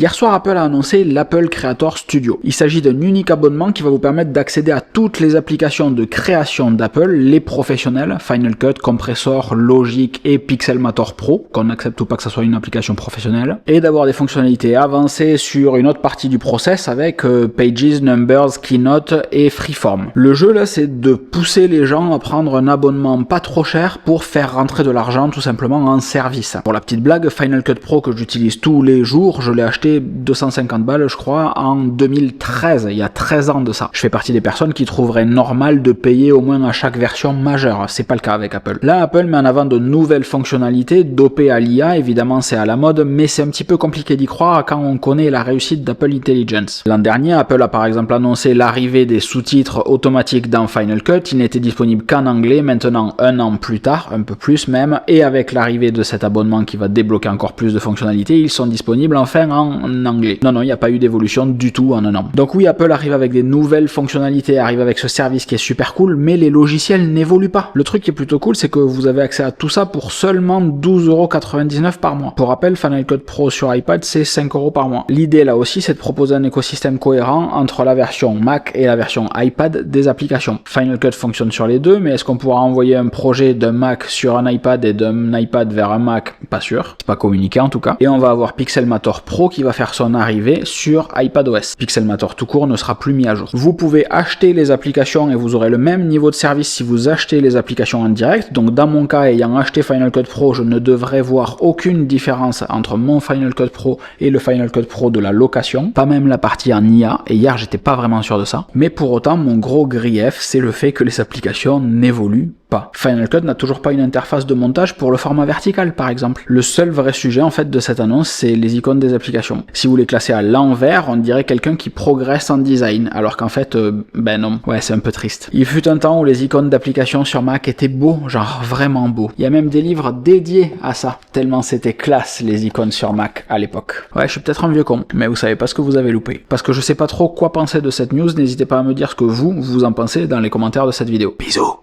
Hier soir, Apple a annoncé l'Apple Creator Studio. Il s'agit d'un unique abonnement qui va vous permettre d'accéder à toutes les applications de création d'Apple, les professionnels, Final Cut, Compressor, Logic et Pixelmator Pro, qu'on accepte ou pas que ça soit une application professionnelle, et d'avoir des fonctionnalités avancées sur une autre partie du process avec Pages, Numbers, Keynote et Freeform. Le jeu là, c'est de pousser les gens à prendre un abonnement pas trop cher pour faire rentrer de l'argent tout simplement en service. Pour la petite blague, Final Cut Pro que j'utilise tous les jours, je l'ai acheté 250 balles je crois en 2013, il y a 13 ans de ça. Je fais partie des personnes qui trouveraient normal de payer au moins à chaque version majeure, c'est pas le cas avec Apple. Là Apple met en avant de nouvelles fonctionnalités dopées à l'IA, évidemment c'est à la mode, mais c'est un petit peu compliqué d'y croire quand on connaît la réussite d'Apple Intelligence. L'an dernier, Apple a par exemple annoncé l'arrivée des sous-titres automatiques dans Final Cut, il n'était disponible qu'en anglais, maintenant un an plus tard, un peu plus même, et avec l'arrivée de cet abonnement qui va débloquer encore plus de fonctionnalités, ils sont disponibles enfin en anglais. Non, il n'y a pas eu d'évolution du tout en un an. Donc oui, Apple arrive avec des nouvelles fonctionnalités, arrive avec ce service qui est super cool, mais les logiciels n'évoluent pas. Le truc qui est plutôt cool, c'est que vous avez accès à tout ça pour seulement 12,99€ par mois. Pour rappel, Final Cut Pro sur iPad, c'est 5€ par mois. L'idée là aussi, c'est de proposer un écosystème cohérent entre la version Mac et la version iPad des applications. Final Cut fonctionne sur les deux, mais est-ce qu'on pourra envoyer un projet d'un Mac sur un iPad et d'un iPad vers un Mac? Pas sûr. C'est pas communiqué en tout cas. Et on va avoir Pixelmator Pro qui va faire son arrivée sur iPadOS. Pixelmator tout court ne sera plus mis à jour. Vous pouvez acheter les applications et vous aurez le même niveau de service si vous achetez les applications en direct. Donc dans mon cas, ayant acheté Final Cut Pro, je ne devrais voir aucune différence entre mon Final Cut Pro et le Final Cut Pro de la location. Pas même la partie en IA. Et hier, j'étais pas vraiment sûr de ça. Mais pour autant, mon gros grief, c'est le fait que les applications n'évoluent pas. Final Cut n'a toujours pas une interface de montage pour le format vertical par exemple. Le seul vrai sujet en fait de cette annonce, c'est les icônes des applications. Si vous les classez à l'envers, on dirait quelqu'un qui progresse en design, alors qu'en fait, ben non. Ouais, c'est un peu triste. Il fut un temps où les icônes d'applications sur Mac étaient beaux, genre vraiment beaux. Il y a même des livres dédiés à ça, tellement c'était classe les icônes sur Mac à l'époque. Ouais, je suis peut-être un vieux con, mais vous savez pas ce que vous avez loupé. Parce que je sais pas trop quoi penser de cette news, n'hésitez pas à me dire ce que vous en pensez dans les commentaires de cette vidéo. Bisous!